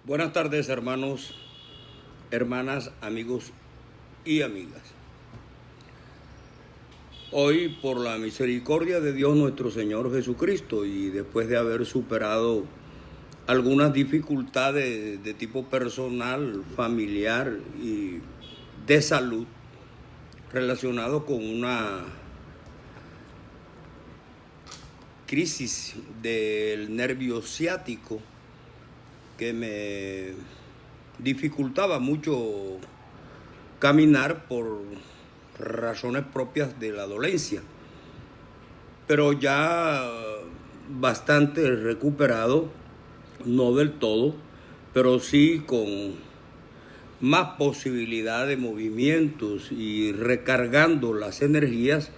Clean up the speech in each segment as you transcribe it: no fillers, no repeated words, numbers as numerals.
Buenas tardes, hermanos, hermanas, amigos y amigas. Hoy, por la misericordia de Dios nuestro Señor Jesucristo, y después de haber superado algunas dificultades de tipo personal, familiar y de salud, relacionado con una crisis del nervio ciático que me dificultaba mucho caminar por razones propias de la dolencia, pero ya bastante recuperado, no del todo, pero sí con más posibilidad de movimientos y recargando las energías.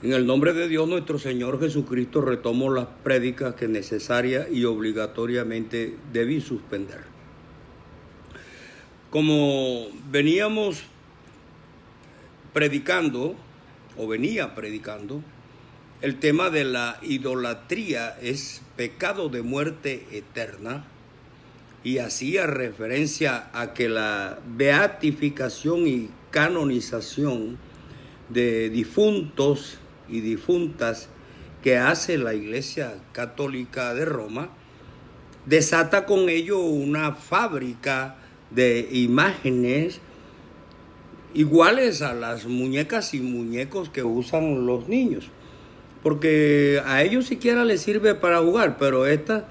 En el nombre de Dios nuestro Señor Jesucristo retomo las prédicas que necesaria y obligatoriamente debí suspender. Como veníamos predicando, o venía predicando, el tema de la idolatría es pecado de muerte eterna, y hacía referencia a que la beatificación y canonización de difuntos y difuntas que hace la Iglesia Católica de Roma desata con ello una fábrica de imágenes iguales a las muñecas y muñecos que usan los niños, porque a ellos siquiera les sirve para jugar, pero esta,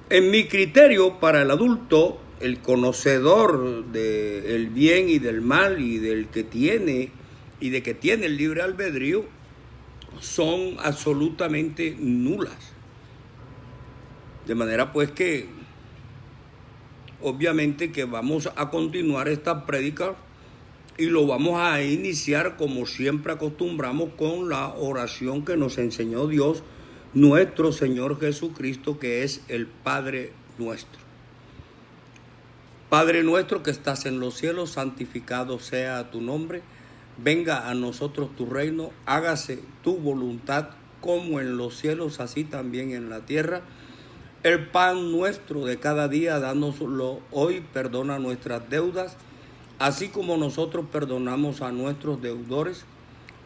en mi criterio, para el adulto, el conocedor del bien y del mal y del que tiene y de que tiene el libre albedrío, son absolutamente nulas. De manera pues que obviamente que vamos a continuar esta prédica y lo vamos a iniciar como siempre acostumbramos con la oración que nos enseñó Dios, nuestro Señor Jesucristo, que es el Padre nuestro. Padre nuestro que estás en los cielos, santificado sea tu nombre. Venga a nosotros tu reino, hágase tu voluntad como en los cielos, así también en la tierra. El pan nuestro de cada día, dánoslo hoy, perdona nuestras deudas, así como nosotros perdonamos a nuestros deudores.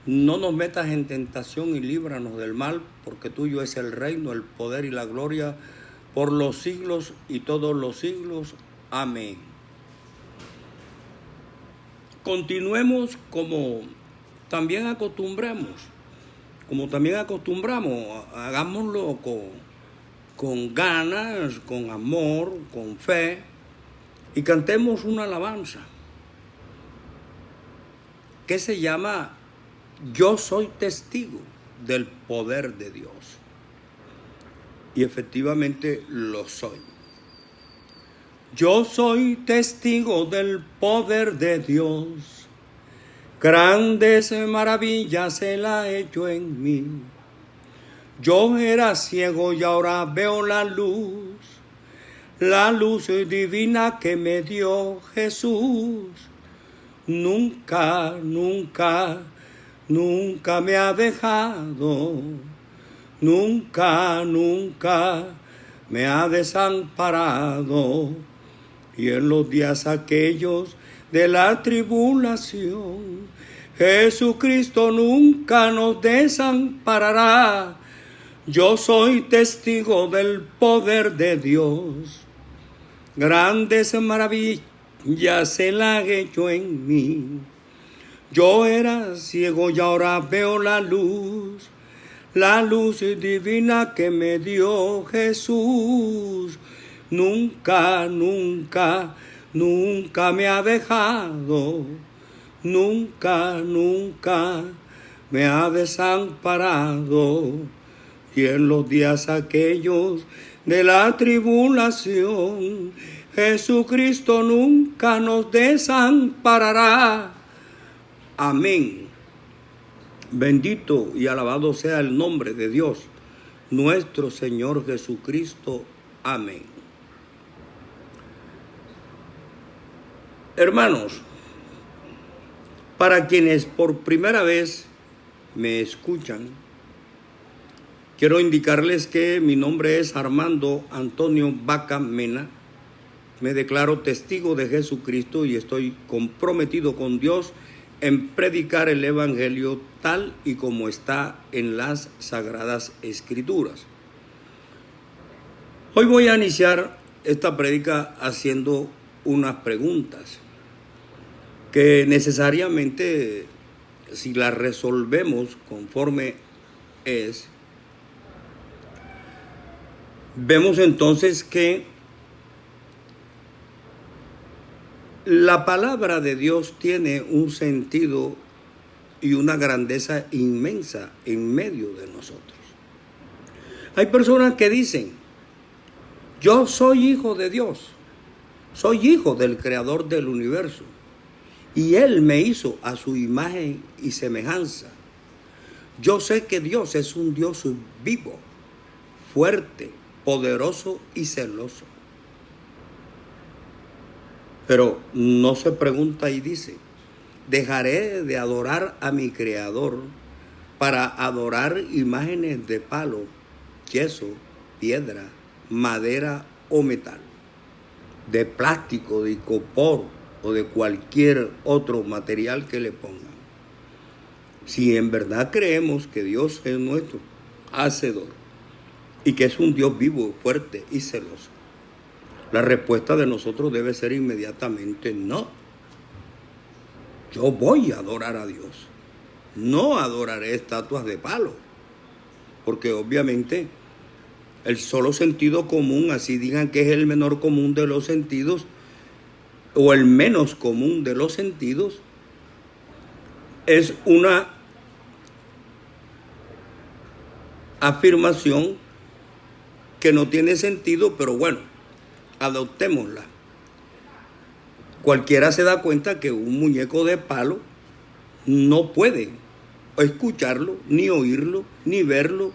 No nos metas en tentación y líbranos del mal, porque tuyo es el reino, el poder y la gloria, por los siglos y todos los siglos. Amén. Continuemos como también acostumbramos, hagámoslo con ganas, con amor, con fe, y cantemos una alabanza que se llama Yo soy testigo del poder de Dios. Y efectivamente lo soy. Yo soy testigo del poder de Dios, grandes maravillas Él ha hecho en mí. Yo era ciego y ahora veo la luz divina que me dio Jesús. Nunca, nunca, nunca me ha dejado, nunca, nunca me ha desamparado. Y en los días aquellos de la tribulación, Jesucristo nunca nos desamparará. Yo soy testigo del poder de Dios. Grandes maravillas Él ha hecho en mí. Yo era ciego y ahora veo la luz divina que me dio Jesús. Nunca, nunca, nunca me ha dejado, nunca, nunca me ha desamparado. Y en los días aquellos de la tribulación, Jesucristo nunca nos desamparará. Amén. Bendito y alabado sea el nombre de Dios, nuestro Señor Jesucristo. Amén. Hermanos, para quienes por primera vez me escuchan, Quiero indicarles que mi nombre es Armando Antonio Vaca Mena. Me declaro testigo de Jesucristo y estoy comprometido con Dios en predicar el Evangelio tal y como está en las Sagradas Escrituras. Hoy voy a iniciar esta prédica haciendo unas preguntas que necesariamente, si las resolvemos conforme es, vemos entonces que la palabra de Dios tiene un sentido y una grandeza inmensa en medio de nosotros. Hay personas que dicen: yo soy hijo de Dios, soy hijo del Creador del universo, y Él me hizo a su imagen y semejanza. Yo sé que Dios es un Dios vivo, fuerte, poderoso y celoso. Pero no se pregunta y dice: dejaré de adorar a mi Creador para adorar imágenes de palo, yeso, piedra, madera o metal, de plástico, de icopor o de cualquier otro material que le pongan. Si en verdad creemos que Dios es nuestro hacedor y que es un Dios vivo, fuerte y celoso, la respuesta de nosotros debe ser inmediatamente no. Yo voy a adorar a Dios. No adoraré estatuas de palo, porque obviamente el solo sentido común, así digan que es el menor común de los sentidos o el menos común de los sentidos, es una afirmación que no tiene sentido, pero bueno, adoptémosla. Cualquiera se da cuenta que un muñeco de palo no puede escucharlo, ni oírlo, ni verlo,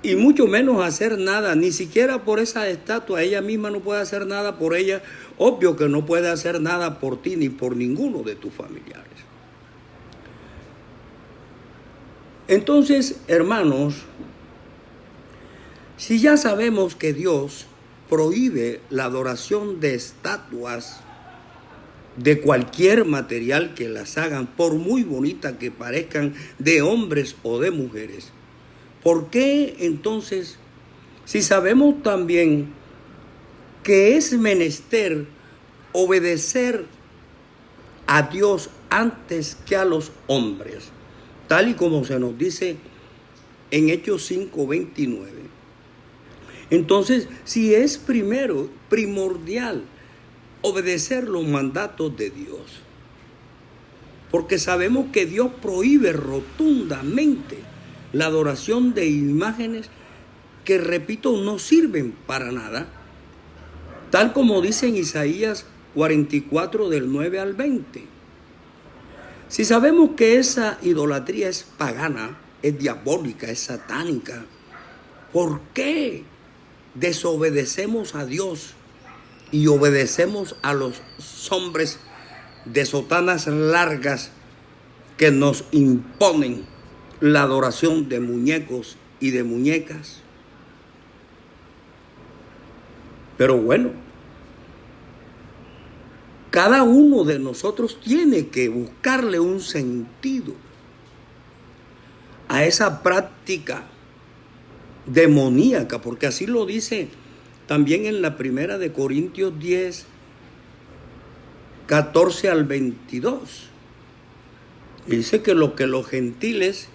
y mucho menos hacer nada, ni siquiera por esa estatua. Ella misma no puede hacer nada por ella. Obvio que no puede hacer nada por ti ni por ninguno de tus familiares. Entonces, hermanos, si ya sabemos que Dios prohíbe la adoración de estatuas de cualquier material que las hagan, por muy bonitas que parezcan, de hombres o de mujeres, ¿por qué entonces, si sabemos también que es menester obedecer a Dios antes que a los hombres, tal y como se nos dice en Hechos 5:29? Entonces, si es primordial obedecer los mandatos de Dios, porque sabemos que Dios prohíbe rotundamente la adoración de imágenes que, repito, no sirven para nada, tal como dice en Isaías 44 del 9 al 20. Si sabemos que esa idolatría es pagana, es diabólica, es satánica, ¿por qué desobedecemos a Dios y obedecemos a los hombres de sotanas largas que nos imponen la adoración de muñecos y de muñecas? Pero bueno, cada uno de nosotros tiene que buscarle un sentido a esa práctica demoníaca, porque así lo dice también en la primera de Corintios 10, 14 al 22. Dice que lo que los gentiles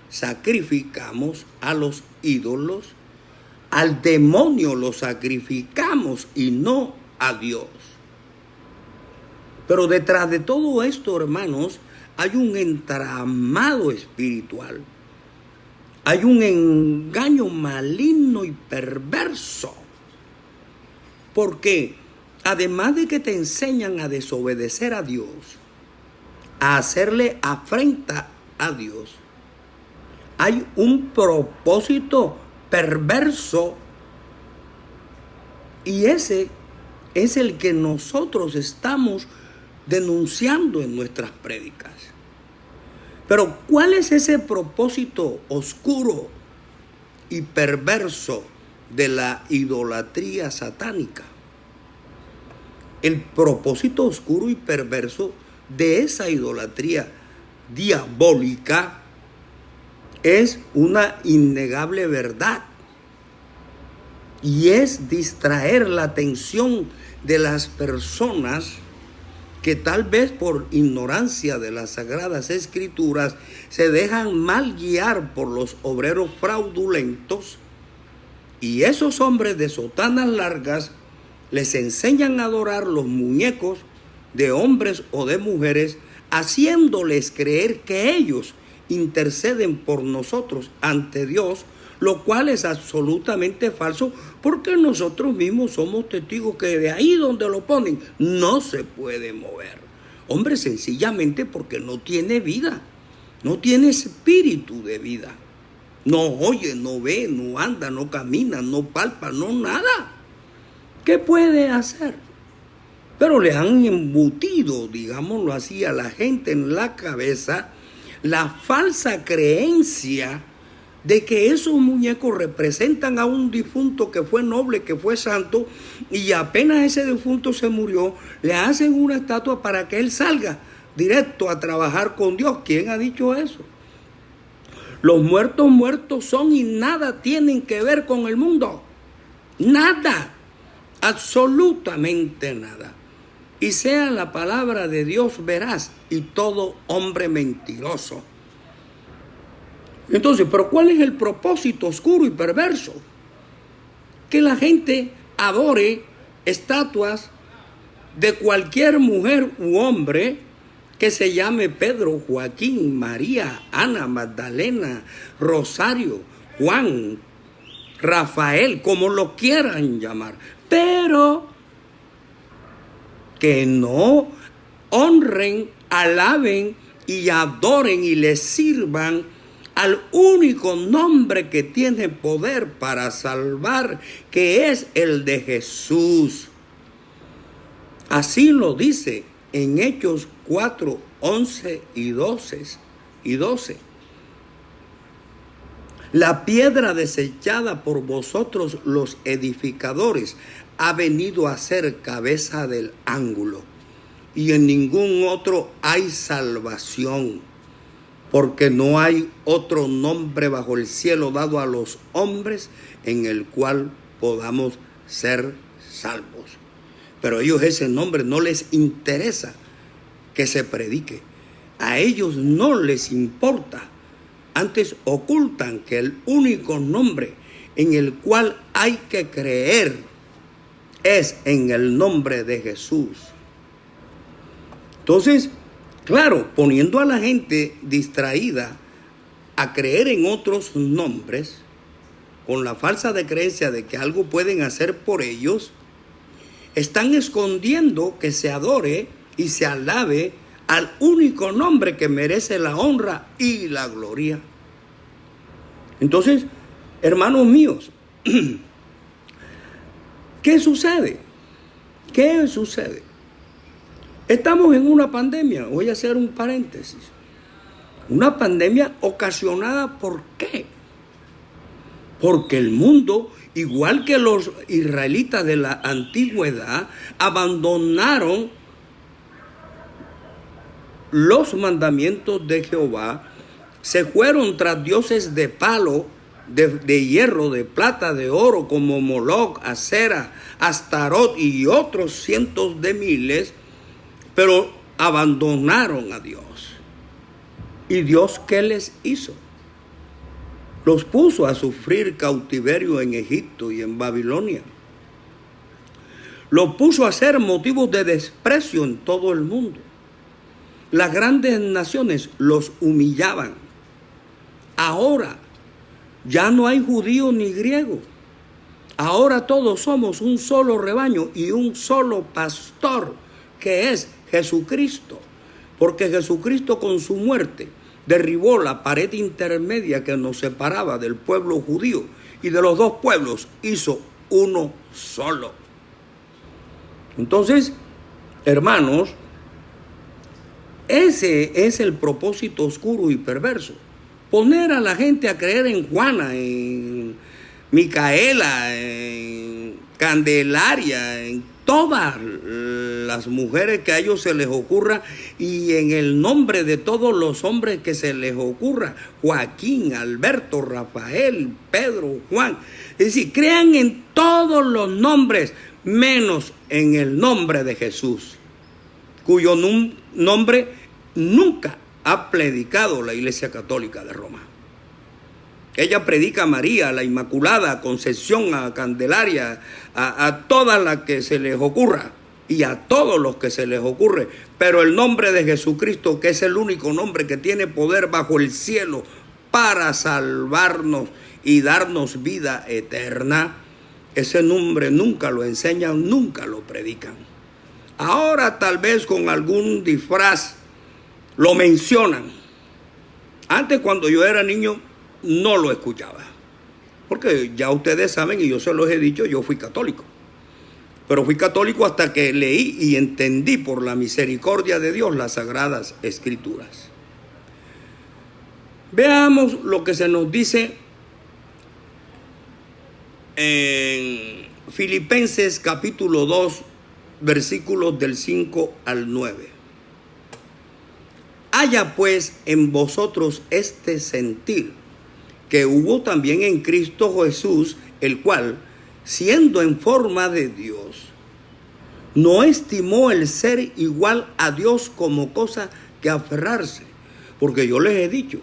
sacrificamos a los ídolos, al demonio lo sacrificamos y no a Dios. Pero detrás de todo esto, hermanos, hay un entramado espiritual. Hay un engaño maligno y perverso. Porque además de que te enseñan a desobedecer a Dios, a hacerle afrenta a Dios, hay un propósito perverso, y ese es el que nosotros estamos denunciando en nuestras prédicas. Pero ¿cuál es ese propósito oscuro y perverso de la idolatría satánica? El propósito oscuro y perverso de esa idolatría diabólica es una innegable verdad, y es distraer la atención de las personas que tal vez por ignorancia de las Sagradas Escrituras se dejan mal guiar por los obreros fraudulentos, y esos hombres de sotanas largas les enseñan a adorar los muñecos de hombres o de mujeres, haciéndoles creer que ellos interceden por nosotros ante Dios, lo cual es absolutamente falso, porque nosotros mismos somos testigos que de ahí donde lo ponen no se puede mover. Hombre, sencillamente porque no tiene vida, no tiene espíritu de vida. No oye, no ve, no anda, no camina, no palpa, no nada. ¿Qué puede hacer? Pero le han embutido, digámoslo así, a la gente en la cabeza la falsa creencia de que esos muñecos representan a un difunto que fue noble, que fue santo, y apenas ese difunto se murió, le hacen una estatua para que él salga directo a trabajar con Dios. ¿Quién ha dicho eso? Los muertos son y nada tienen que ver con el mundo. Nada. Absolutamente nada. Y sea la palabra de Dios veraz y todo hombre mentiroso. Entonces, ¿pero cuál es el propósito oscuro y perverso? Que la gente adore estatuas de cualquier mujer u hombre que se llame Pedro, Joaquín, María, Ana, Magdalena, Rosario, Juan, Rafael, como lo quieran llamar, pero que no honren, alaben y adoren y les sirvan al único nombre que tiene poder para salvar, que es el de Jesús. Así lo dice en Hechos 4, 11 y 12. La piedra desechada por vosotros los edificadores ha venido a ser cabeza del ángulo, y en ningún otro hay salvación, porque no hay otro nombre bajo el cielo dado a los hombres en el cual podamos ser salvos. Pero a ellos ese nombre no les interesa que se predique. A ellos no les importa. Antes ocultan que el único nombre en el cual hay que creer es en el nombre de Jesús. Entonces, claro, poniendo a la gente distraída a creer en otros nombres, con la falsa creencia de que algo pueden hacer por ellos, están escondiendo que se adore y se alabe al único nombre que merece la honra y la gloria. Entonces, hermanos míos, ¿qué sucede? ¿Qué sucede? Estamos en una pandemia. Voy a hacer un paréntesis. Una pandemia ocasionada ¿por qué? Porque el mundo, igual que los israelitas de la antigüedad, abandonaron los mandamientos de Jehová, se fueron tras dioses de palo, de hierro, de plata, de oro, como Moloc, Acera, Astarot y otros cientos de miles, pero abandonaron a Dios. ¿Y Dios qué les hizo? Los puso a sufrir cautiverio en Egipto y en Babilonia. Los puso a ser motivos de desprecio en todo el mundo. Las grandes naciones los humillaban. Ahora ya no hay judío ni griego. Ahora todos somos un solo rebaño y un solo pastor, que es Jesucristo. Porque Jesucristo con su muerte derribó la pared intermedia que nos separaba del pueblo judío, y de los dos pueblos hizo uno solo. Entonces, hermanos, Ese es el propósito oscuro y perverso. Poner a la gente a creer en Juana, en Micaela, en Candelaria, en todas las mujeres que a ellos se les ocurra y en el nombre de todos los hombres que se les ocurra. Joaquín, Alberto, Rafael, Pedro, Juan. Es decir, crean en todos los nombres menos en el nombre de Jesús, cuyo nombre nunca ha predicado la Iglesia Católica de Roma. Ella predica a María, a la Inmaculada, a Concepción, a Candelaria, a todas las que se les ocurra y a todos los que se les ocurre. Pero el nombre de Jesucristo, que es el único nombre que tiene poder bajo el cielo para salvarnos y darnos vida eterna, ese nombre nunca lo enseñan, nunca lo predican. Ahora tal vez con algún disfraz lo mencionan. Antes, cuando yo era niño, no lo escuchaba. Porque ya ustedes saben, y yo se los he dicho, yo fui católico. Pero fui católico hasta que leí y entendí por la misericordia de Dios las Sagradas Escrituras. Veamos lo que se nos dice en Filipenses capítulo 2, versículos del 5 al 9. Haya pues en vosotros este sentir que hubo también en Cristo Jesús, el cual, siendo en forma de Dios, no estimó el ser igual a Dios como cosa que aferrarse. Porque yo les he dicho,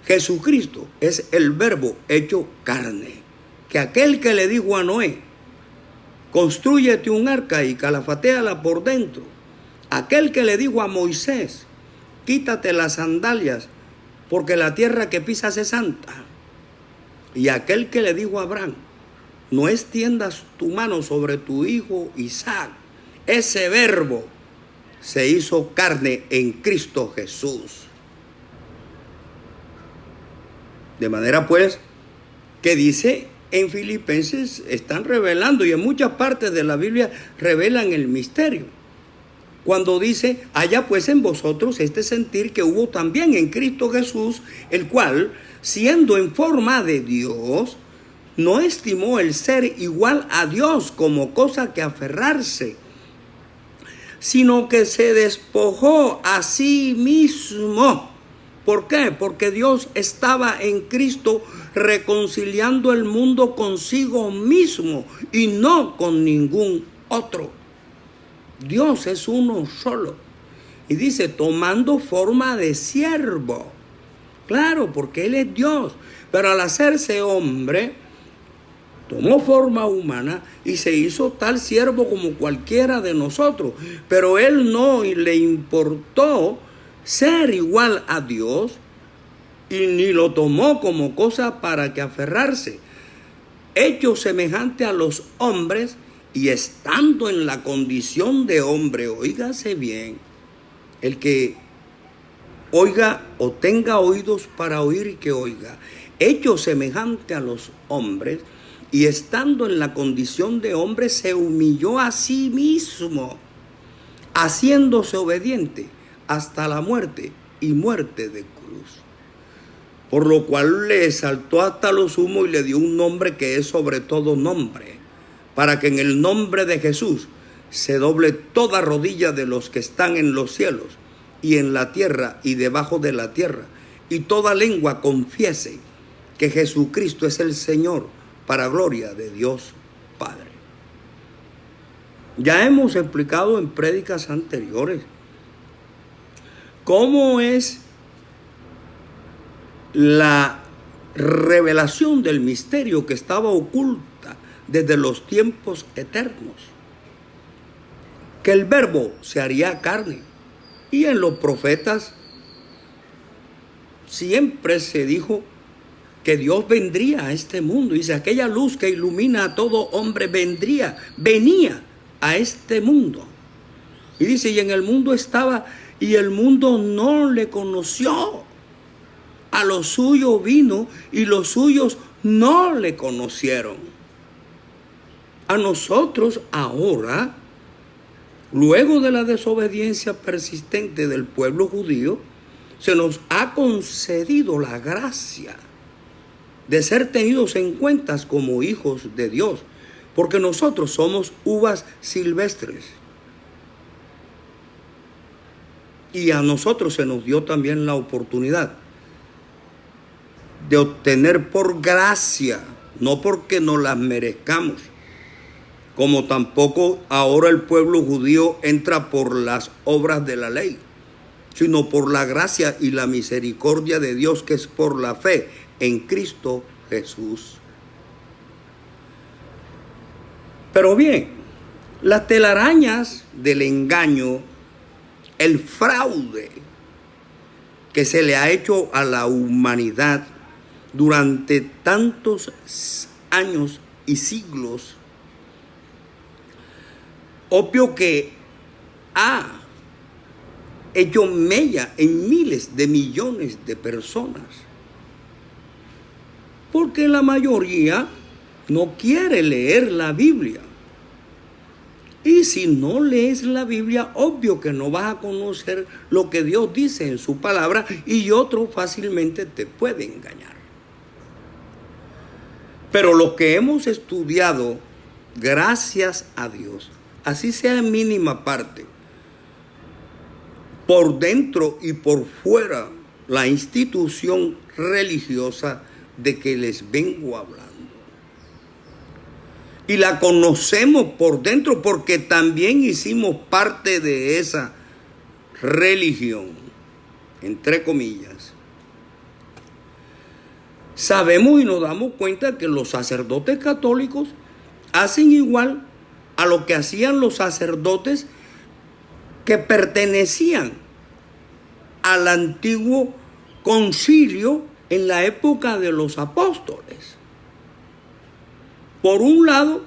Jesucristo es el Verbo hecho carne. Que aquel que le dijo a Noé, constrúyete un arca y calafatéala por dentro. Aquel que le dijo a Moisés, quítate las sandalias, porque la tierra que pisas es santa. Y aquel que le dijo a Abraham, no extiendas tu mano sobre tu hijo Isaac. Ese Verbo se hizo carne en Cristo Jesús. De manera pues que dice en Filipenses, están revelando, y en muchas partes de la Biblia revelan el misterio. Cuando dice, haya pues en vosotros este sentir que hubo también en Cristo Jesús, el cual, siendo en forma de Dios, no estimó el ser igual a Dios como cosa que aferrarse, sino que se despojó a sí mismo. ¿Por qué? Porque Dios estaba en Cristo reconciliando el mundo consigo mismo y no con ningún otro. Dios es uno solo. Y dice, tomando forma de siervo. Claro, porque Él es Dios. Pero al hacerse hombre, tomó forma humana y se hizo tal siervo como cualquiera de nosotros. Pero Él no le importó ser igual a Dios y ni lo tomó como cosa para que aferrarse. Hecho semejante a los hombres, y estando en la condición de hombre, óigase bien, el que oiga o tenga oídos para oír, que oiga, hecho semejante a los hombres, y estando en la condición de hombre, se humilló a sí mismo, haciéndose obediente hasta la muerte y muerte de cruz. Por lo cual le exaltó hasta lo sumo y le dio un nombre que es sobre todo nombre, para que en el nombre de Jesús se doble toda rodilla de los que están en los cielos y en la tierra y debajo de la tierra, y toda lengua confiese que Jesucristo es el Señor, para gloria de Dios Padre. Ya hemos explicado en prédicas anteriores cómo es la revelación del misterio que estaba oculta desde los tiempos eternos, que el Verbo se haría carne. Y en los profetas siempre se dijo que Dios vendría a este mundo. Dice, aquella luz que ilumina a todo hombre venía a este mundo. Y dice, y en el mundo estaba, y el mundo no le conoció. A lo suyo vino, y los suyos no le conocieron. A nosotros ahora luego de la desobediencia persistente del pueblo judío, se nos ha concedido la gracia de ser tenidos en cuenta como hijos de Dios, porque nosotros somos uvas silvestres. Y a nosotros se nos dio también la oportunidad de obtener por gracia, no porque nos las merezcamos, como tampoco ahora el pueblo judío entra por las obras de la ley, sino por la gracia y la misericordia de Dios, que es por la fe en Cristo Jesús. Pero bien, las telarañas del engaño, el fraude que se le ha hecho a la humanidad durante tantos años y siglos, obvio que ha hecho mella en miles de millones de personas, porque la mayoría no quiere leer la Biblia. Y si no lees la Biblia, obvio que no vas a conocer lo que Dios dice en su palabra, y otro fácilmente te puede engañar. Pero los que hemos estudiado, gracias a Dios, así sea en mínima parte, por dentro y por fuera, la institución religiosa de que les vengo hablando. Y la conocemos por dentro porque también hicimos parte de esa religión, entre comillas. Sabemos y nos damos cuenta que los sacerdotes católicos hacen igual a lo que hacían los sacerdotes que pertenecían al antiguo concilio en la época de los apóstoles. Por un lado,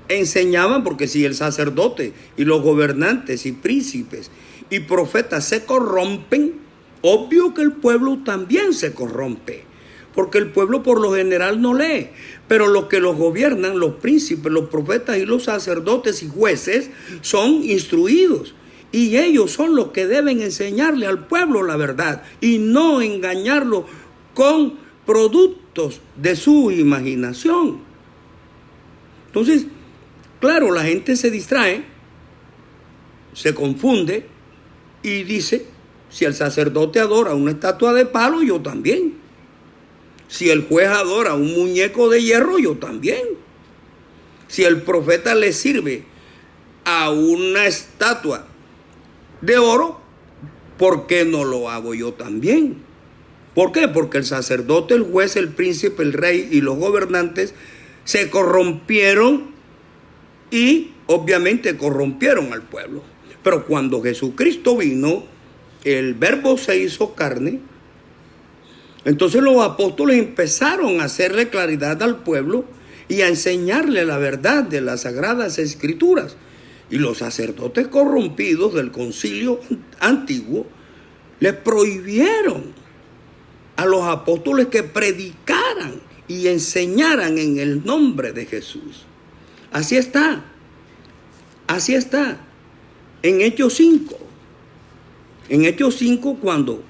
enseñaban, porque si el sacerdote y los gobernantes y príncipes y profetas se corrompen, obvio que el pueblo también se corrompe, porque el pueblo por lo general no lee, pero los que los gobiernan, los príncipes, los profetas y los sacerdotes y jueces, son instruidos, y ellos son los que deben enseñarle al pueblo la verdad y no engañarlo con productos de su imaginación. Entonces, claro, la gente se distrae, se confunde y dice: si el sacerdote adora una estatua de palo, yo también. Si el juez adora un muñeco de hierro, yo también. Si el profeta le sirve a una estatua de oro, ¿por qué no lo hago yo también? ¿Por qué? Porque el sacerdote, el juez, el príncipe, el rey y los gobernantes se corrompieron y obviamente corrompieron al pueblo. Pero cuando Jesucristo vino, el Verbo se hizo carne, entonces los apóstoles empezaron a hacerle claridad al pueblo y a enseñarle la verdad de las Sagradas Escrituras. Y los sacerdotes corrompidos del concilio antiguo les prohibieron a los apóstoles que predicaran y enseñaran en el nombre de Jesús. Así está. Así está. En Hechos 5. En Hechos 5, cuando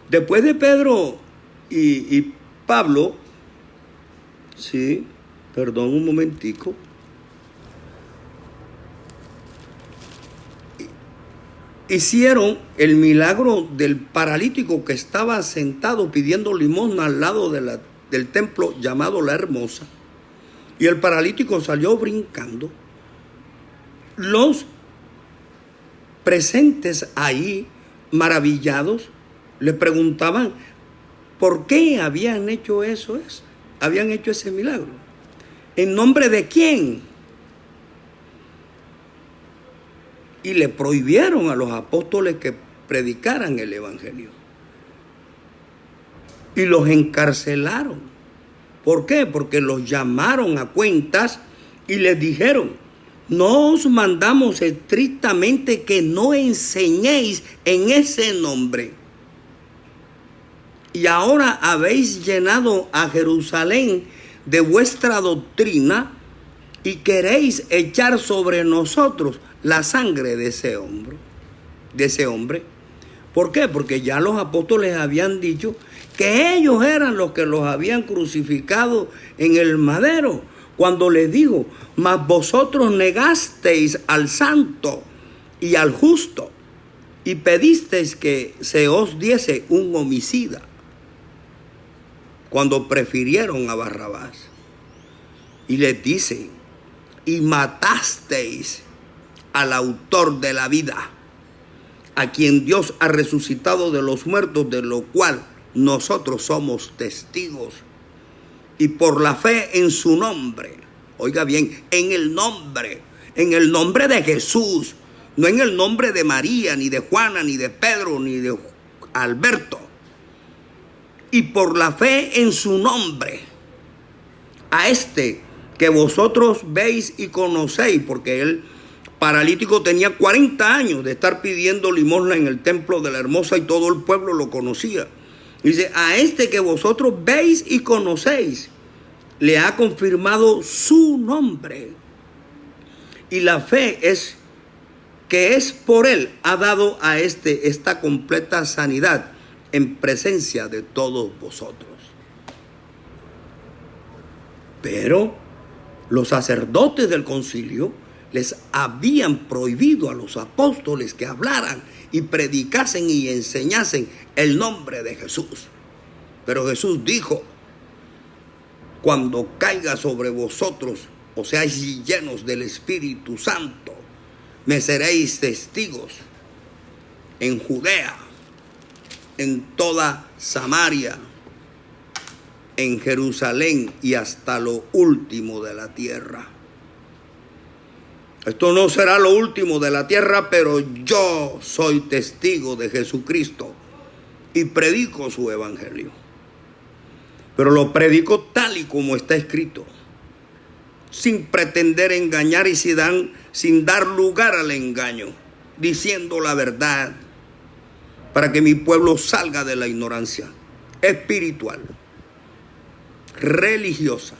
después de Pedro y Pablo, sí, perdón un momentico, hicieron el milagro del paralítico que estaba sentado pidiendo limosna al lado del templo llamado La Hermosa, y el paralítico salió brincando. Los presentes ahí, maravillados, le preguntaban por qué habían hecho eso, habían hecho ese milagro. ¿En nombre de quién? Y le prohibieron a los apóstoles que predicaran el evangelio. Y los encarcelaron. ¿Por qué? Porque los llamaron a cuentas y les dijeron: no os mandamos estrictamente que no enseñéis en ese nombre. Y ahora habéis llenado a Jerusalén de vuestra doctrina y queréis echar sobre nosotros la sangre de ese hombre. ¿Por qué? Porque ya los apóstoles habían dicho que ellos eran los que los habían crucificado en el madero. Cuando les digo, mas vosotros negasteis al santo y al justo y pedisteis que se os diese un homicida, cuando prefirieron a Barrabás. Y les dice, y matasteis al autor de la vida, a quien Dios ha resucitado de los muertos, de lo cual nosotros somos testigos. Y por la fe en su nombre, oiga bien, en el nombre de Jesús, no en el nombre de María, ni de Juana, ni de Pedro, ni de Alberto. Y por la fe en su nombre, a este que vosotros veis y conocéis, porque el paralítico tenía 40 años de estar pidiendo limosna en el templo de la Hermosa y todo el pueblo lo conocía. Dice, a este que vosotros veis y conocéis, le ha confirmado su nombre. Y la fe es que es por él, ha dado a esta completa sanidad en presencia de todos vosotros. Pero los sacerdotes del concilio les habían prohibido a los apóstoles que hablaran y predicasen y enseñasen el nombre de Jesús. Pero Jesús dijo, cuando caiga sobre vosotros, o seáis llenos del Espíritu Santo, me seréis testigos en Judea, en toda Samaria, en Jerusalén y hasta lo último de la tierra. Esto no será lo último de la tierra, pero yo soy testigo de Jesucristo y predico su evangelio. Pero lo predico tal y como está escrito, sin pretender engañar y sin dar lugar al engaño, diciendo la verdad, para que mi pueblo salga de la ignorancia espiritual, religiosa,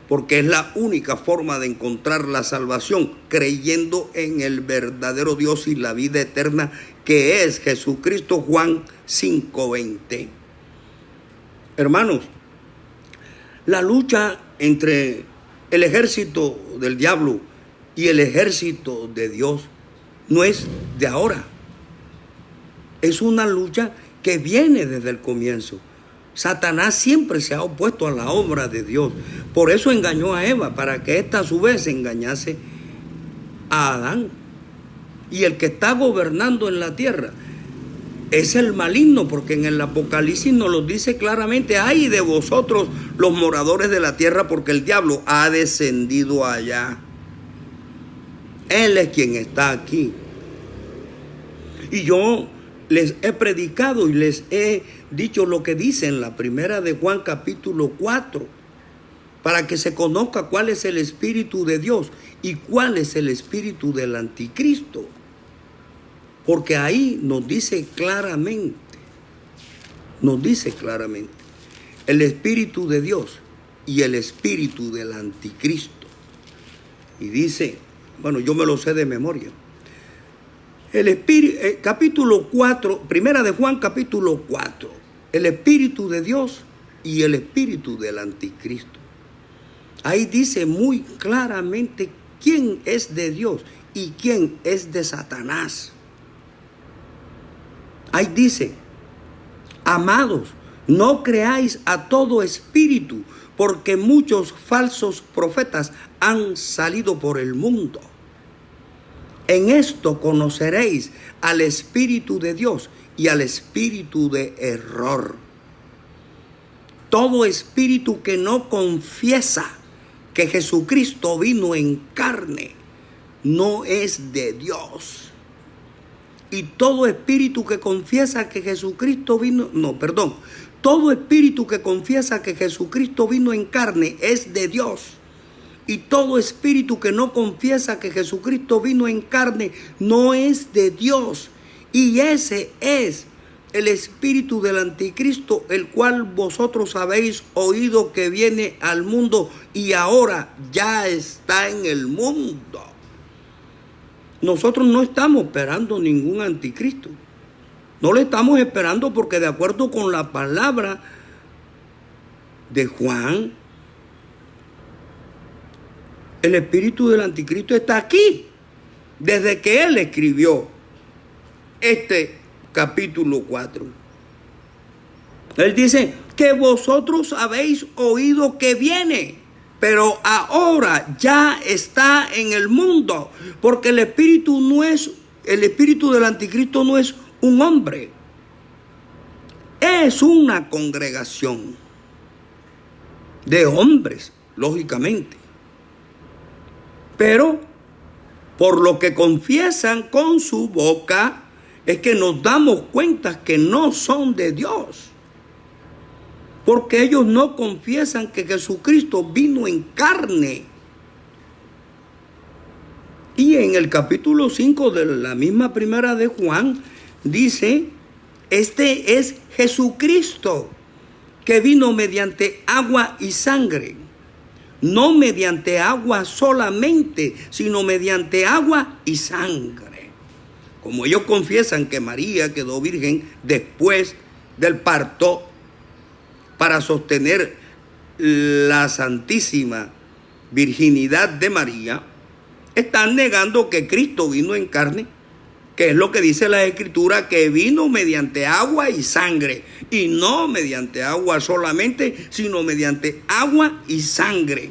porque es la única forma de encontrar la salvación, creyendo en el verdadero Dios y la vida eterna, que es Jesucristo. Juan 5:20. Hermanos, la lucha entre el ejército del diablo y el ejército de Dios no es de ahora. Es una lucha que viene desde el comienzo. Satanás siempre se ha opuesto a la obra de Dios. Por eso engañó a Eva, para que ésta a su vez engañase a Adán. Y el que está gobernando en la tierra es el maligno, porque en el Apocalipsis nos lo dice claramente: ay de vosotros los moradores de la tierra, porque el diablo ha descendido allá. Él es quien está aquí. Y yo les he predicado y les he dicho lo que dice en la primera de Juan capítulo 4, para que se conozca cuál es el Espíritu de Dios y cuál es el espíritu del anticristo. Porque ahí nos dice claramente, el Espíritu de Dios y el espíritu del anticristo. Y dice, bueno, yo me lo sé de memoria. El espíritu, capítulo 4, primera de Juan capítulo 4, el Espíritu de Dios y el espíritu del anticristo. Ahí dice muy claramente quién es de Dios y quién es de Satanás. Ahí dice: amados, no creáis a todo espíritu, porque muchos falsos profetas han salido por el mundo. En esto conoceréis al Espíritu de Dios y al espíritu de error. Todo espíritu que no confiesa que Jesucristo vino en carne no es de Dios. Y todo espíritu que confiesa que Jesucristo todo espíritu que confiesa que Jesucristo vino en carne es de Dios. Y todo espíritu que no confiesa que Jesucristo vino en carne no es de Dios. Y ese es el espíritu del anticristo, el cual vosotros habéis oído que viene al mundo y ahora ya está en el mundo. Nosotros no estamos esperando ningún anticristo. No le estamos esperando porque de acuerdo con la palabra de Juan, el espíritu del anticristo está aquí, desde que él escribió este capítulo 4. Él dice que vosotros habéis oído que viene, pero ahora ya está en el mundo, porque el espíritu del anticristo no es un hombre, es una congregación de hombres, lógicamente. Pero por lo que confiesan con su boca, es que nos damos cuenta que no son de Dios. Porque ellos no confiesan que Jesucristo vino en carne. Y en el capítulo 5 de la misma primera de Juan, dice, este es Jesucristo, que vino mediante agua y sangre. No mediante agua solamente, sino mediante agua y sangre. Como ellos confiesan que María quedó virgen después del parto para sostener la santísima virginidad de María, están negando que Cristo vino en carne, que es lo que dice la Escritura, que vino mediante agua y sangre, y no mediante agua solamente, sino mediante agua y sangre.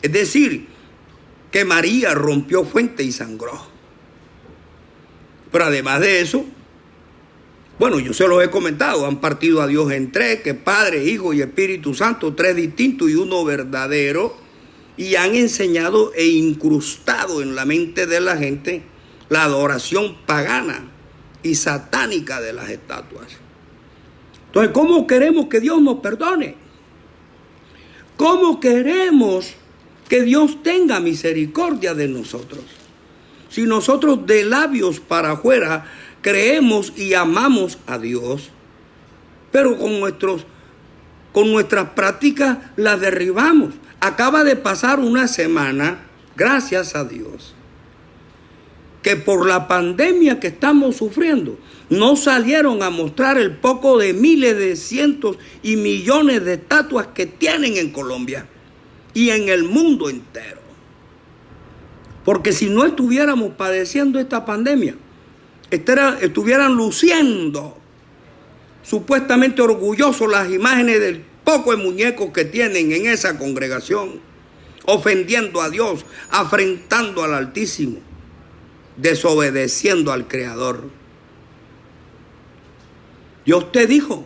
Es decir, que María rompió fuente y sangró. Pero además de eso, bueno, yo se los he comentado, han partido a Dios en tres, que Padre, Hijo y Espíritu Santo, tres distintos y uno verdadero, y han enseñado e incrustado en la mente de la gente la adoración pagana y satánica de las estatuas. Entonces, ¿cómo queremos que Dios nos perdone? ¿Cómo queremos que Dios tenga misericordia de nosotros? Si nosotros de labios para afuera creemos y amamos a Dios, pero con nuestras prácticas las derribamos. Acaba de pasar una semana, gracias a Dios, que por la pandemia que estamos sufriendo, no salieron a mostrar el poco de miles de cientos y millones de estatuas que tienen en Colombia y en el mundo entero. Porque si no estuviéramos padeciendo esta pandemia, estuvieran luciendo supuestamente orgullosos las imágenes del poco de muñecos que tienen en esa congregación, ofendiendo a Dios, afrentando al Altísimo, desobedeciendo al Creador. Dios te dijo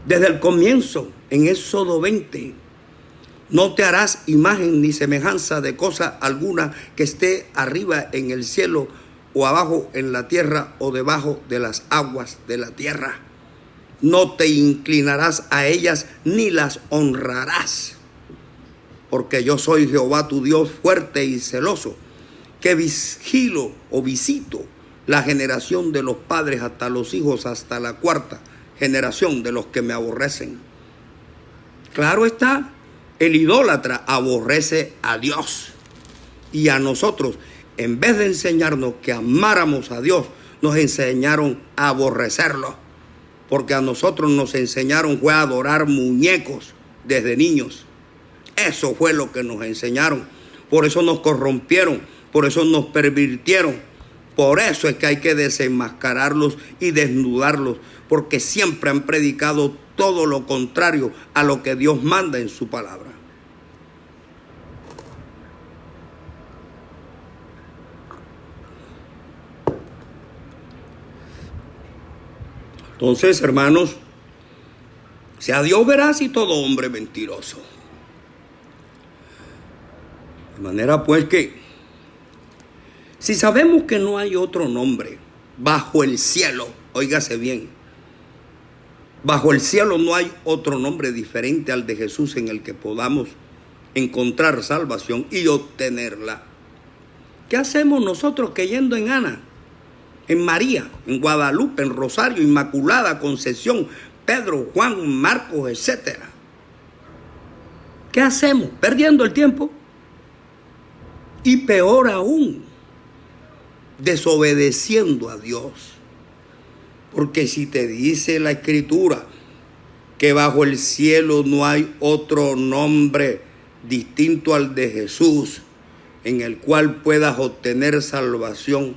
desde el comienzo en Éxodo 20, no te harás imagen ni semejanza de cosa alguna que esté arriba en el cielo o abajo en la tierra o debajo de las aguas de la tierra. No te inclinarás a ellas ni las honrarás, porque yo soy Jehová tu Dios fuerte y celoso, que vigilo o visito la generación de los padres hasta los hijos, hasta la cuarta generación de los que me aborrecen. Claro está, el idólatra aborrece a Dios. Y a nosotros, en vez de enseñarnos que amáramos a Dios, nos enseñaron a aborrecerlo. Porque a nosotros nos enseñaron fue a adorar muñecos desde niños. Eso fue lo que nos enseñaron. Por eso nos corrompieron, por eso nos pervirtieron. Por eso es que hay que desenmascararlos y desnudarlos, porque siempre han predicado todo lo contrario a lo que Dios manda en su palabra. Entonces, hermanos, sea Dios veraz y todo hombre mentiroso. De manera pues que, si sabemos que no hay otro nombre bajo el cielo, óigase bien, bajo el cielo no hay otro nombre diferente al de Jesús en el que podamos encontrar salvación y obtenerla. ¿Qué hacemos nosotros creyendo en Ana? en María, en Guadalupe, en Rosario, Inmaculada, Concepción, Pedro, Juan, Marcos, etc. ¿Qué hacemos? ¿Perdiendo el tiempo? Y peor aún, desobedeciendo a Dios. Porque si te dice la Escritura que bajo el cielo no hay otro nombre distinto al de Jesús, en el cual puedas obtener salvación,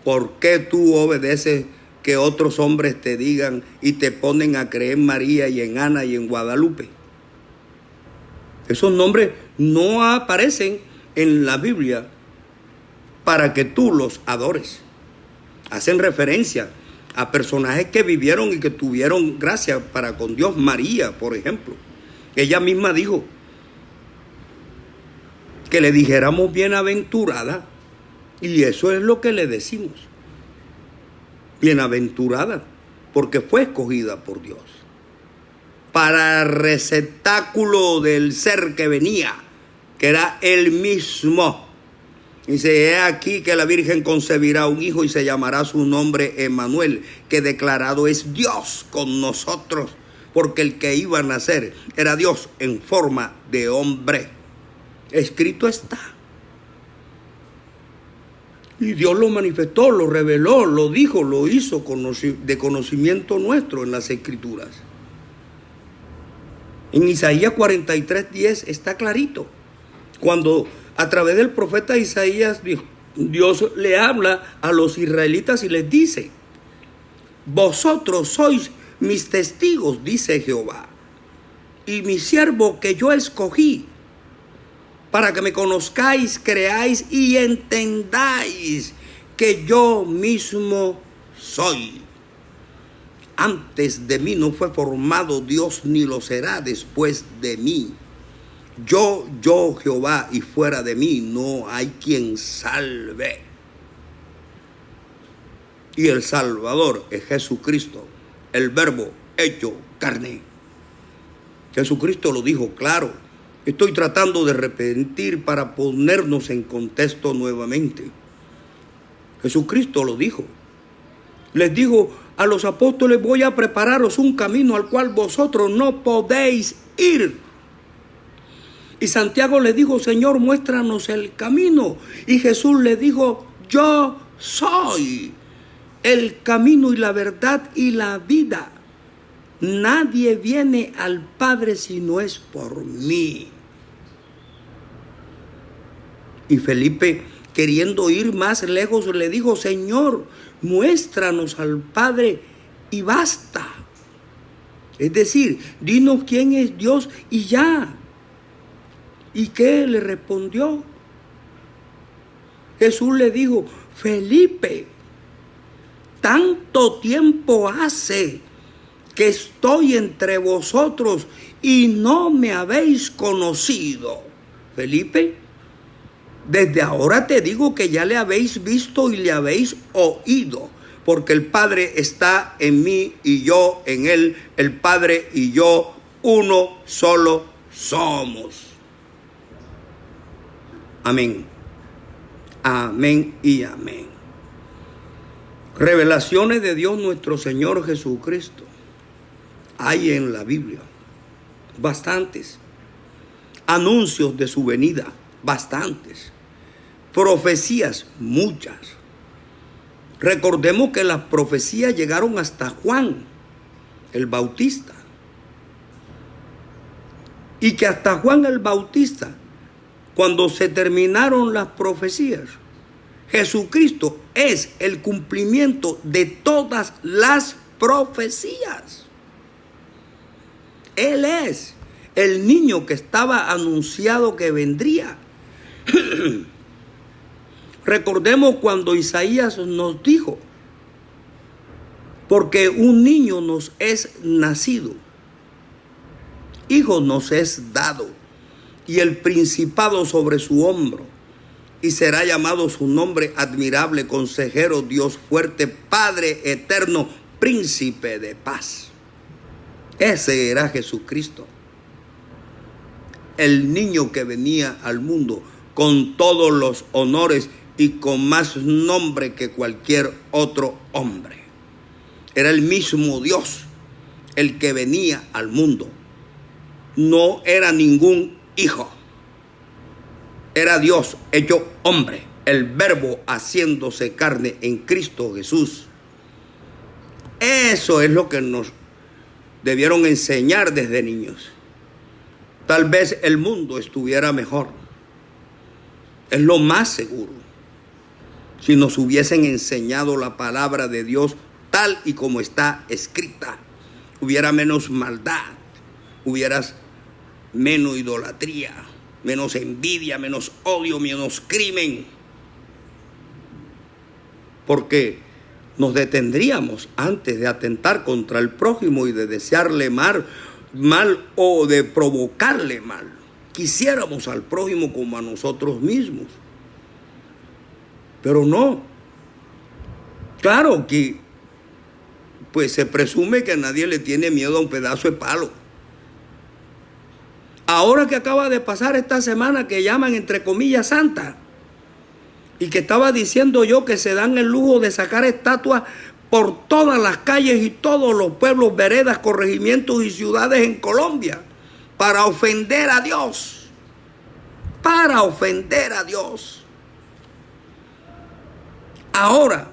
¿por qué tú obedeces que otros hombres te digan y te ponen a creer en María y en Ana y en Guadalupe? Esos nombres no aparecen en la Biblia para que tú los adores. Hacen referencia a personajes que vivieron y que tuvieron gracia para con Dios. María, por ejemplo, ella misma dijo que le dijéramos bienaventurada, y eso es lo que le decimos. Bienaventurada, porque fue escogida por Dios para receptáculo del ser que venía, que era Él mismo. Dice, he aquí que la Virgen concebirá un hijo y se llamará su nombre Emmanuel, que declarado es Dios con nosotros, porque el que iba a nacer era Dios en forma de hombre. Escrito está. Y Dios lo manifestó, lo reveló, lo dijo, lo hizo de conocimiento nuestro en las Escrituras. En Isaías 43:10 está clarito. Cuando a través del profeta Isaías Dios le habla a los israelitas y les dice, vosotros sois mis testigos, dice Jehová, y mi siervo que yo escogí, para que me conozcáis, creáis y entendáis que yo mismo soy. Antes de mí no fue formado Dios, ni lo será después de mí. Yo, Jehová, y fuera de mí no hay quien salve. Y el Salvador es Jesucristo, el Verbo hecho carne. Jesucristo lo dijo claro. Estoy tratando de repetir para ponernos en contexto nuevamente. Jesucristo lo dijo. Les dijo a los apóstoles, voy a prepararos un camino al cual vosotros no podéis ir. Y Santiago le dijo, Señor, muéstranos el camino. Y Jesús le dijo, yo soy el camino y la verdad y la vida. Nadie viene al Padre si no es por mí. Y Felipe, queriendo ir más lejos, le dijo, Señor, muéstranos al Padre y basta. Es decir, dinos quién es Dios y ya. ¿Y qué le respondió? Jesús le dijo, Felipe, tanto tiempo hace que estoy entre vosotros y no me habéis conocido. Felipe, desde ahora te digo que ya le habéis visto y le habéis oído, porque el Padre está en mí y yo en él, el Padre y yo uno solo somos. Amén. Amén y amén. Revelaciones de Dios nuestro Señor Jesucristo hay en la Biblia, bastantes. Anuncios de su venida, bastantes. Profecías, muchas. Recordemos que las profecías llegaron hasta Juan el Bautista. Y que hasta Juan el Bautista, cuando se terminaron las profecías, Jesucristo es el cumplimiento de todas las profecías. Él es el niño que estaba anunciado que vendría. Recordemos cuando Isaías nos dijo, porque un niño nos es nacido, hijo nos es dado, y el principado sobre su hombro, y será llamado su nombre admirable, consejero, Dios fuerte, Padre eterno, príncipe de paz. Ese era Jesucristo, el niño que venía al mundo con todos los honores y con más nombre que cualquier otro hombre. Era el mismo Dios el que venía al mundo. No era ningún hijo. Era Dios hecho hombre, el Verbo haciéndose carne en Cristo Jesús. Eso es lo que nos debieron enseñar desde niños. Tal vez el mundo estuviera mejor. Es lo más seguro. Si nos hubiesen enseñado la palabra de Dios tal y como está escrita, hubiera menos maldad, hubieras menos idolatría, menos envidia, menos odio, menos crimen. Porque nos detendríamos antes de atentar contra el prójimo y de desearle mal o de provocarle mal. Quisiéramos al prójimo como a nosotros mismos. Pero no. Claro que pues se presume que nadie le tiene miedo a un pedazo de palo. Ahora que acaba de pasar esta semana que llaman entre comillas santa, y que estaba diciendo yo que se dan el lujo de sacar estatuas por todas las calles y todos los pueblos, veredas, corregimientos y ciudades en Colombia para ofender a Dios. Para ofender a Dios. Ahora,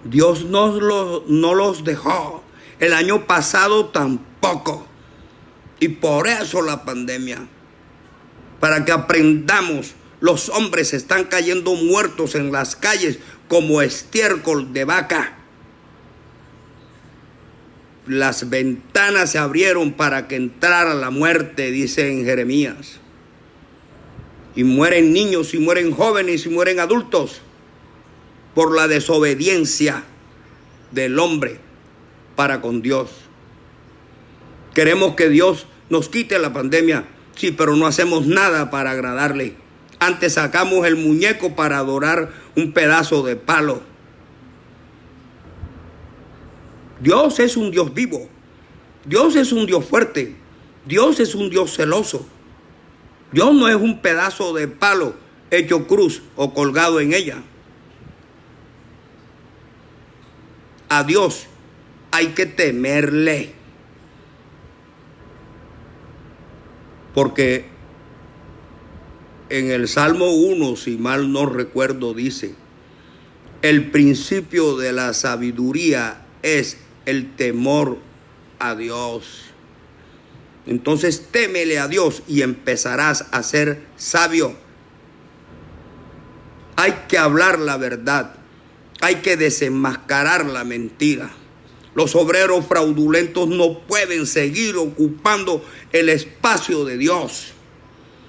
Dios no los dejó. El año pasado tampoco. Y por eso la pandemia. Para que aprendamos. Los hombres están cayendo muertos en las calles como estiércol de vaca. Las ventanas se abrieron para que entrara la muerte, dice en Jeremías. Y mueren niños, y mueren jóvenes, y mueren adultos por la desobediencia del hombre para con Dios. Queremos que Dios nos quite la pandemia, sí, pero no hacemos nada para agradarle. Antes sacamos el muñeco para adorar un pedazo de palo. Dios es un Dios vivo. Dios es un Dios fuerte. Dios es un Dios celoso. Dios no es un pedazo de palo hecho cruz o colgado en ella. A Dios hay que temerle. Porque en el Salmo 1, si mal no recuerdo, dice: el principio de la sabiduría es el temor a Dios. Entonces témele a Dios y empezarás a ser sabio. Hay que hablar la verdad. Hay que desenmascarar la mentira. Los obreros fraudulentos no pueden seguir ocupando el espacio de Dios.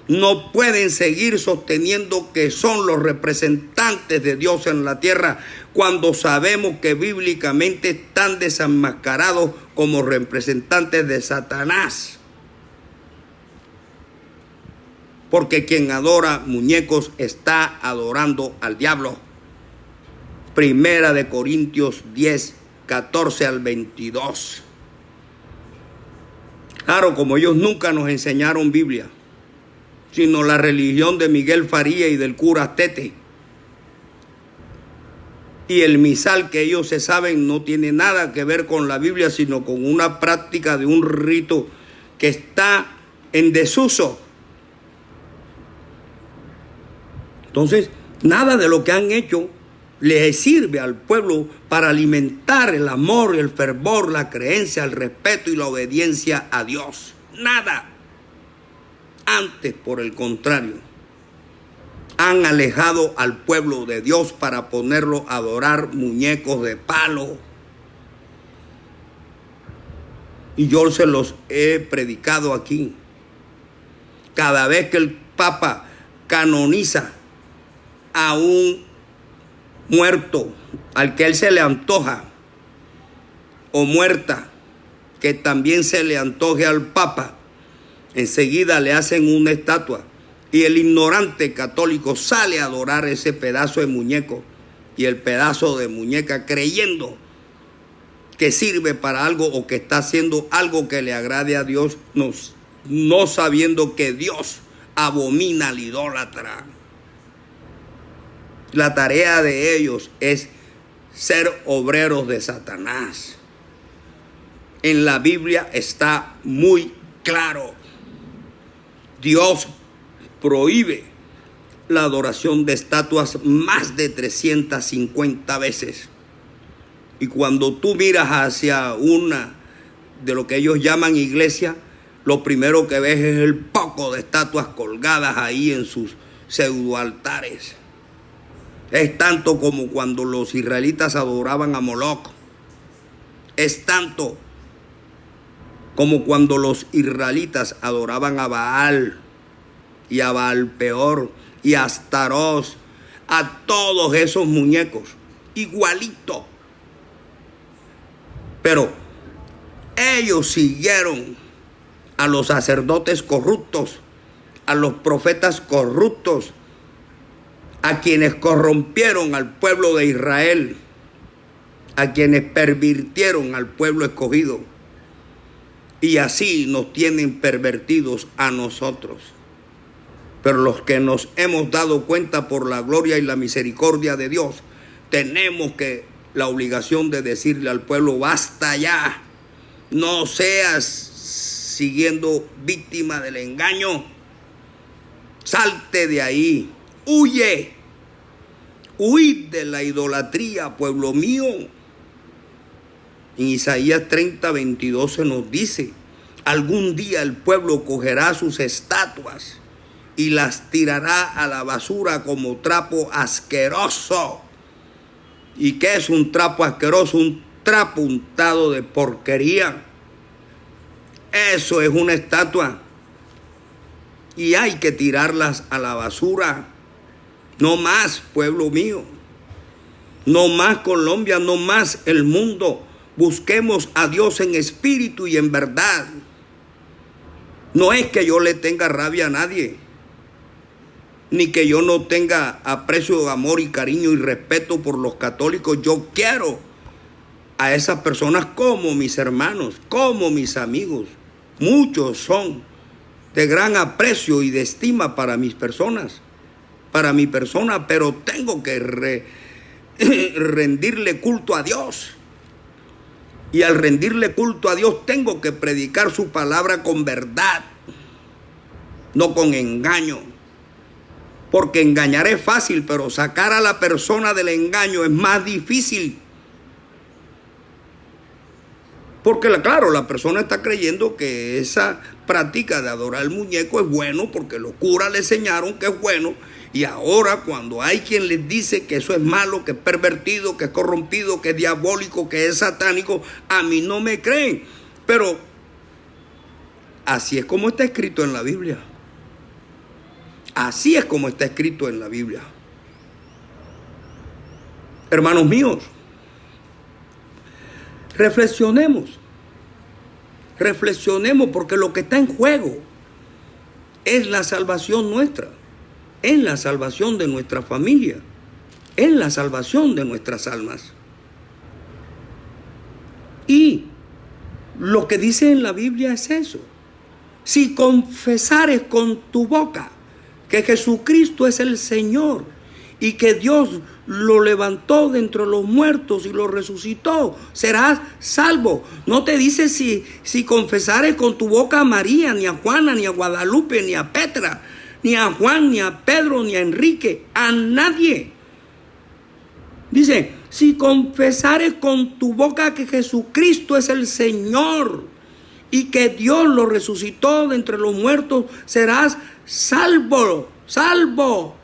No pueden seguir sosteniendo que son los representantes de Dios en la tierra cuando sabemos que bíblicamente están desenmascarados como representantes de Satanás. Porque quien adora muñecos está adorando al diablo. Primera de Corintios 10, 14 al 22. Claro, como ellos nunca nos enseñaron Biblia, sino la religión de Miguel Faría y del cura Tete. Y el misal que ellos se saben no tiene nada que ver con la Biblia, sino con una práctica de un rito que está en desuso. Entonces, nada de lo que han hecho le sirve al pueblo para alimentar el amor, el fervor, la creencia, el respeto y la obediencia a Dios. Nada. Antes, por el contrario, han alejado al pueblo de Dios para ponerlo a adorar muñecos de palo. Y yo se los he predicado aquí. Cada vez que el Papa canoniza a un muerto, al que él se le antoja, o muerta, que también se le antoje al Papa, enseguida le hacen una estatua y el ignorante católico sale a adorar ese pedazo de muñeco y el pedazo de muñeca creyendo que sirve para algo o que está haciendo algo que le agrade a Dios, no sabiendo que Dios abomina al idólatra. La tarea de ellos es ser obreros de Satanás. En la Biblia está muy claro. Dios prohíbe la adoración de estatuas más de 350 veces. Y cuando tú miras hacia una de lo que ellos llaman iglesia, lo primero que ves es el poco de estatuas colgadas ahí en sus pseudoaltares. Es tanto como cuando los israelitas adoraban a Moloch. Es tanto como cuando los israelitas adoraban a Baal y a Baal Peor y a Astaroth, a todos esos muñecos, igualito. Pero ellos siguieron a los sacerdotes corruptos, a los profetas corruptos, a quienes corrompieron al pueblo de Israel, a quienes pervirtieron al pueblo escogido. Y así nos tienen pervertidos a nosotros. Pero los que nos hemos dado cuenta por la gloria y la misericordia de Dios, tenemos la obligación de decirle al pueblo: basta ya, no seas siguiendo víctima del engaño, salte de ahí, huye, huid de la idolatría, pueblo mío. En Isaías 30:22 se nos dice: algún día el pueblo cogerá sus estatuas y las tirará a la basura como trapo asqueroso. ¿Y qué es un trapo asqueroso? Un trapo untado de porquería. Eso es una estatua. Y hay que tirarlas a la basura. No más, pueblo mío. No más Colombia, no más el mundo. Busquemos a Dios en espíritu y en verdad. No es que yo le tenga rabia a nadie, ni que yo no tenga aprecio, amor y cariño y respeto por los católicos. Yo quiero a esas personas como mis hermanos, como mis amigos. Muchos son de gran aprecio y de estima para mis personas, para mi persona, pero tengo que rendirle culto a Dios. Y al rendirle culto a Dios tengo que predicar su palabra con verdad, no con engaño. Porque engañar es fácil, pero sacar a la persona del engaño es más difícil. Porque claro, la persona está creyendo que esa práctica de adorar al muñeco es bueno porque los curas le enseñaron que es bueno. Y ahora cuando hay quien les dice que eso es malo, que es pervertido, que es corrompido, que es diabólico, que es satánico, a mí no me creen. Pero así es como está escrito en la Biblia. Así es como está escrito en la Biblia. Hermanos míos, reflexionemos porque lo que está en juego es la salvación nuestra, es la salvación de nuestra familia, es la salvación de nuestras almas. Y lo que dice en la Biblia es eso: si confesares con tu boca que Jesucristo es el Señor y que Dios lo levantó de entre los muertos y lo resucitó, serás salvo. No te dice si confesares con tu boca a María, ni a Juana, ni a Guadalupe, ni a Petra, ni a Juan, ni a Pedro, ni a Enrique, a nadie. Dice: si confesares con tu boca que Jesucristo es el Señor y que Dios lo resucitó de entre los muertos, serás salvo, salvo.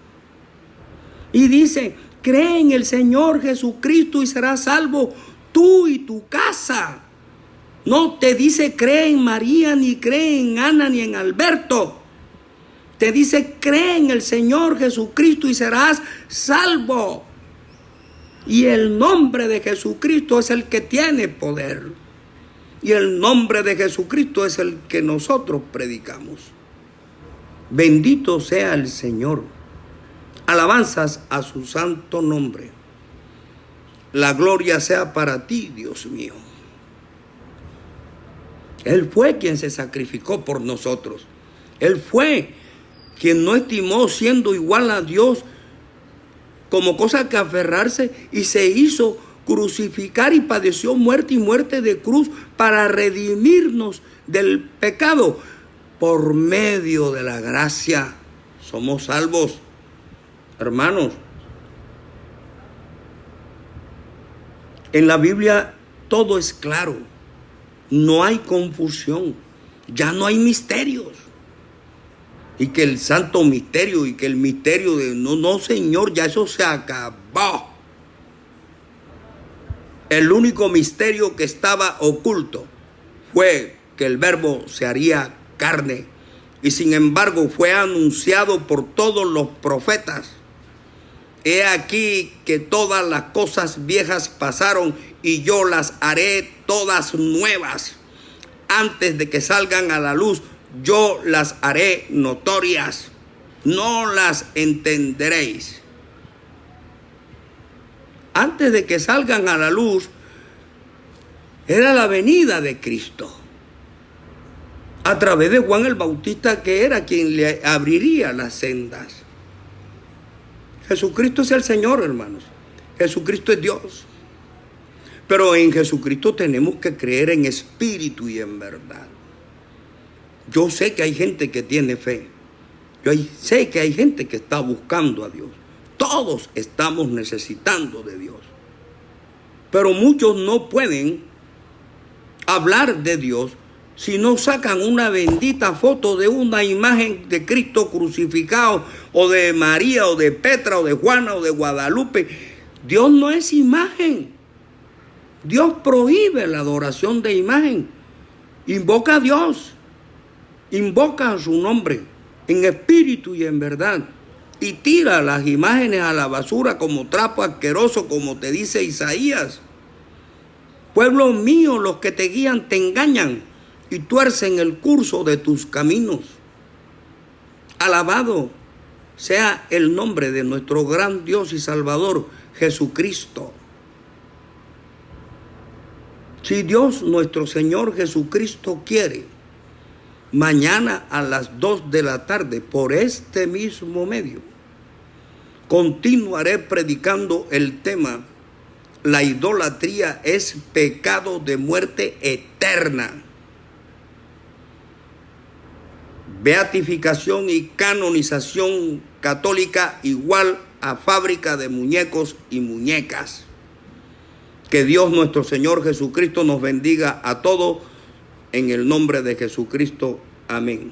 Y dice: cree en el Señor Jesucristo y serás salvo tú y tu casa. No te dice cree en María, ni cree en Ana, ni en Alberto. Te dice cree en el Señor Jesucristo y serás salvo. Y el nombre de Jesucristo es el que tiene poder. Y el nombre de Jesucristo es el que nosotros predicamos. Bendito sea el Señor. Alabanzas a su santo nombre. La gloria sea para ti, Dios mío. Él fue quien se sacrificó por nosotros. Él fue quien no estimó siendo igual a Dios como cosa que aferrarse, y se hizo crucificar y padeció muerte y muerte de cruz para redimirnos del pecado. Por medio de la gracia somos salvos, hermanos. En la Biblia todo es claro, no hay confusión, ya no hay misterios. Y que el santo misterio y que el misterio de no, Señor, ya eso se acabó. El único misterio que estaba oculto fue que el Verbo se haría carne, y sin embargo fue anunciado por todos los profetas. He aquí que todas las cosas viejas pasaron y yo las haré todas nuevas. Antes de que salgan a la luz, yo las haré notorias. No las entenderéis. Antes de que salgan a la luz, era la venida de Cristo. A través de Juan el Bautista, que era quien le abriría las sendas. Jesucristo es el Señor, hermanos. Jesucristo es Dios. Pero en Jesucristo tenemos que creer en espíritu y en verdad. Yo sé que hay gente que tiene fe. Sé que hay gente que está buscando a Dios. Todos estamos necesitando de Dios. Pero muchos no pueden hablar de Dios si no sacan una bendita foto de una imagen de Cristo crucificado, o de María, o de Petra, o de Juana, o de Guadalupe. Dios no es imagen. Dios prohíbe la adoración de imagen. Invoca a Dios. Invoca a su nombre en espíritu y en verdad. Y tira las imágenes a la basura como trapo asqueroso, como te dice Isaías. Pueblo mío, los que te guían te engañan y tuercen el curso de tus caminos. Alabado sea el nombre de nuestro gran Dios y Salvador, Jesucristo. Si Dios nuestro Señor Jesucristo quiere, mañana a las 2 de la tarde, por este mismo medio, continuaré predicando el tema: la idolatría es pecado de muerte eterna. Beatificación y canonización católica igual a fábrica de muñecos y muñecas. Que Dios nuestro Señor Jesucristo nos bendiga a todos en el nombre de Jesucristo. Amén.